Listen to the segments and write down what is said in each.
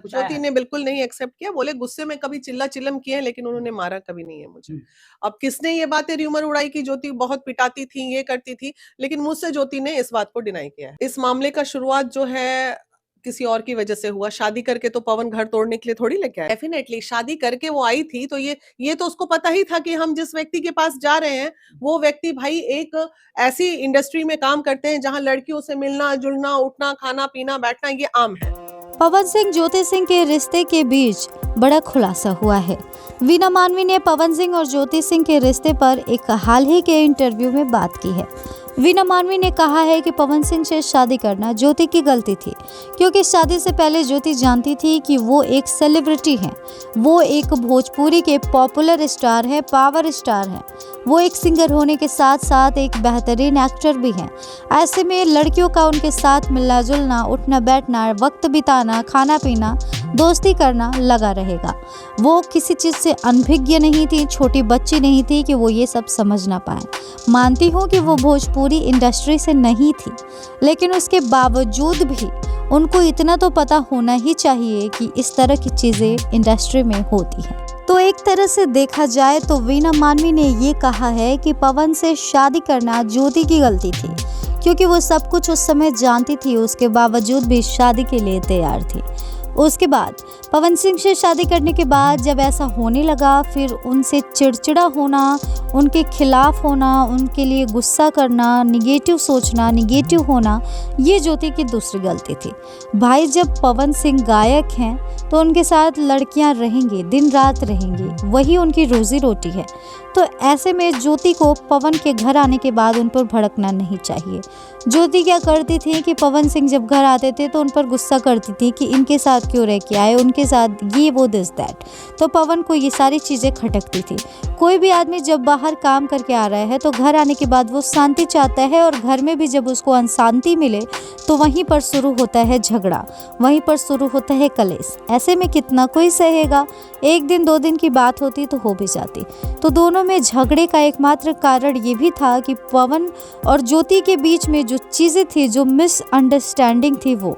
कुछ आया ज्योति है? ने बिल्कुल नहीं एक्सेप्ट किया, बोले गुस्से में कभी चिल्ला-चिल्लम किए हैं लेकिन उन्होंने मारा कभी नहीं है मुझे। अब किसने ये बातें र्यूमर उड़ाई कि ज्योति बहुत पिटाती थी, ये करती थी, लेकिन मुझसे ज्योति ने इस बात को डिनाई किया है। इस मामले का शुरुआत जो है किसी और की वजह से हुआ। शादी करके तो पवन घर तोड़ने के लिए थोड़ी लेके आया। डेफिनेटली शादी करके वो आई थी तो ये तो उसको पता ही था कि हम जिस व्यक्ति के पास जा रहे हैं वो व्यक्ति भाई एक ऐसी इंडस्ट्री में काम करते हैं जहां लड़कियों से मिलना जुलना, उठना, खाना पीना, बैठना ये आम है। पवन सिंह ज्योति सिंह के रिश्ते के बीच बड़ा खुलासा हुआ है। वीना मानवी ने पवन सिंह और ज्योति सिंह के रिश्ते पर एक हाल ही के इंटरव्यू में बात की है। वीना मानवी ने कहा है कि पवन सिंह से शादी करना ज्योति की गलती थी, क्योंकि शादी से पहले ज्योति जानती थी कि वो एक सेलिब्रिटी हैं, वो एक भोजपुरी के पॉपुलर स्टार है, पावर स्टार हैं, वो एक सिंगर होने के साथ साथ एक बेहतरीन एक्टर भी हैं। ऐसे में लड़कियों का उनके साथ मिलना जुलना, उठना बैठना, वक्त बिताना, खाना पीना, दोस्ती करना लगा रहेगा। वो किसी चीज़ से अनभिज्ञ नहीं थी, छोटी बच्ची नहीं थी कि वो ये सब समझ ना पाए। मानती हूँ कि वो भोजपुरी इंडस्ट्री से नहीं थी, लेकिन उसके बावजूद भी उनको इतना तो पता होना ही चाहिए कि इस तरह की चीज़ें इंडस्ट्री में होती हैं। तो एक तरह से देखा जाए तो वीना मानवी ने ये कहा है कि पवन से शादी करना ज्योति की गलती थी, क्योंकि वो सब कुछ उस समय जानती थी, उसके बावजूद भी शादी के लिए तैयार थी। उसके बाद पवन सिंह से शादी करने के बाद जब ऐसा होने लगा, फिर उनसे चिड़चिड़ा होना, उनके खिलाफ होना, उनके लिए गुस्सा करना, निगेटिव सोचना, निगेटिव होना, ये ज्योति की दूसरी गलती थी। भाई जब पवन सिंह गायक हैं तो उनके साथ लड़कियां रहेंगी, दिन रात रहेंगी, वही उनकी रोजी रोटी है। तो ऐसे में ज्योति को पवन के घर आने के बाद उन पर भड़कना नहीं चाहिए। ज्योति क्या करती थी कि पवन सिंह जब घर आते थे तो उन पर गुस्सा करती थी कि इनके साथ क्यों रह के आए, उनके साथ ये वो दिस दैट। तो पवन को ये सारी चीज़ें खटकती थी। कोई भी आदमी जब बाहर काम करके आ रहा है तो घर आने के बाद वो शांति चाहता है, और घर में भी जब उसको अशांति मिले तो वहीं पर शुरू होता है झगड़ा, वहीं पर शुरू होता है कलेश। ऐसे में कितना कोई सहेगा, एक दिन दो दिन की बात होती तो हो भी जाती। तो दोनों में झगड़े का एकमात्र कारण ये भी था कि पवन और ज्योति के बीच में जो चीज़ें थी, जो मिसअंडरस्टैंडिंग थी, वो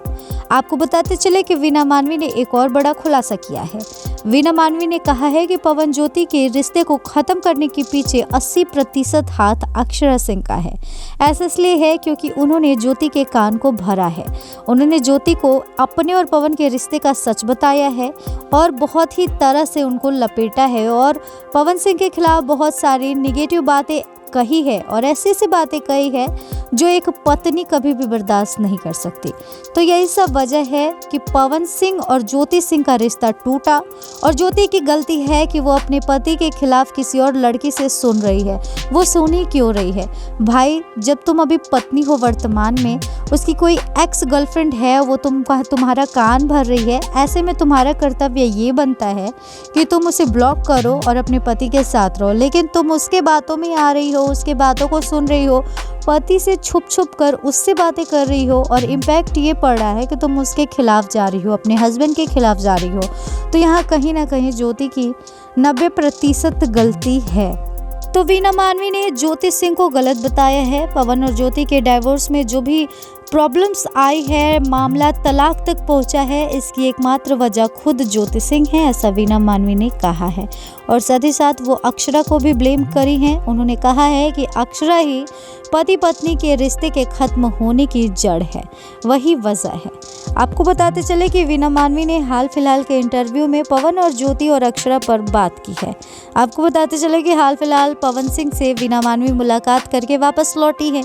आपको बताते चले कि वीना मानवी ने एक और बड़ा खुलासा किया है। वीना मानवी ने कहा है कि पवन ज्योति के रिश्ते को ख़त्म करने के पीछे 80% हाथ अक्षरा सिंह का है। ऐसा इसलिए है क्योंकि उन्होंने ज्योति के कान को भरा है। उन्होंने ज्योति को अपने और पवन के रिश्ते का सच बताया है और बहुत ही तरह से उनको लपेटा है, और पवन सिंह के खिलाफ बहुत सारी निगेटिव बातें कही है, और ऐसी बातें कही है जो एक पत्नी कभी भी बर्दाश्त नहीं कर सकती। तो यही सब वजह है कि पवन सिंह और ज्योति सिंह का रिश्ता टूटा, और ज्योति की गलती है कि वो अपने पति के खिलाफ किसी और लड़की से सुन रही है। वो सुनी क्यों रही है? भाई जब तुम अभी पत्नी हो वर्तमान में, उसकी कोई एक्स गर्लफ्रेंड है, वो तुम्हारा कान भर रही है, ऐसे में तुम्हारा कर्तव्य ये बनता है कि तुम उसे ब्लॉक करो और अपने पति के साथ रहो। लेकिन तुम उसके बातों में आ रही हो, उसके बातों को सुन रही हो, पति से छुप कर उससे बातें कर रही हो, और इम्पैक्ट ये पड़ रहा है कि तुम उसके खिलाफ जा रही हो, अपने हस्बैंड के खिलाफ जा रही हो। तो यहाँ कहीं ना कहीं ज्योति की 90% गलती है। तो वीना मानवी ने ज्योति सिंह को गलत बताया है। पवन और ज्योति के डाइवोर्स में जो भी प्रॉब्लम्स आई है, मामला तलाक तक पहुंचा है, इसकी एकमात्र वजह खुद ज्योति सिंह है, ऐसा वीना मानवी ने कहा है। और साथ ही साथ वो अक्षरा को भी ब्लेम करी हैं। उन्होंने कहा है कि अक्षरा ही पति पत्नी के रिश्ते के खत्म होने की जड़ है, वही वजह है। आपको बताते चले कि वीना मानवी ने हाल फिलहाल के इंटरव्यू में पवन और ज्योति और अक्षरा पर बात की है। आपको बताते चले कि हाल फिलहाल पवन सिंह से वीना मानवी मुलाकात करके वापस लौटी है।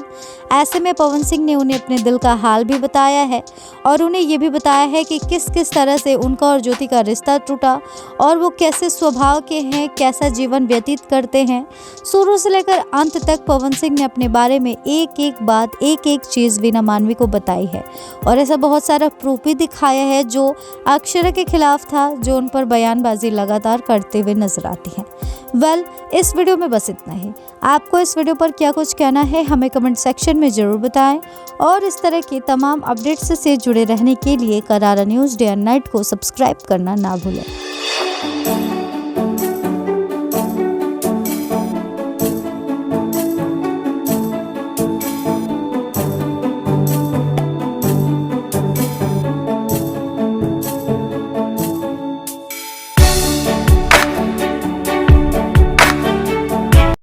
ऐसे में पवन सिंह ने उन्हें अपने दिल का हाल भी बताया है, और उन्हें ये भी बताया है कि किस किस तरह से उनका और ज्योति का रिश्ता टूटा, और वो कैसे स्वभाव के हैं, कैसा जीवन व्यतीत करते हैं। शुरू से लेकर अंत तक पवन सिंह ने अपने बारे में एक एक बात, एक एक चीज़ वीना मानवी को बताई है, और ऐसा बहुत सारा प्रूफ भी दिखाया है जो अक्षरा के खिलाफ था, जो उन पर बयानबाजी लगातार करते हुए नजर आती है। इस वीडियो में बस इतना ही। आपको इस वीडियो पर क्या कुछ कहना है हमें कमेंट सेक्शन में ज़रूर बताएं, और इस तरह के तमाम अपडेट्स से जुड़े रहने के लिए करारा न्यूज़ डे एंड नाइट को सब्सक्राइब करना ना भूलें।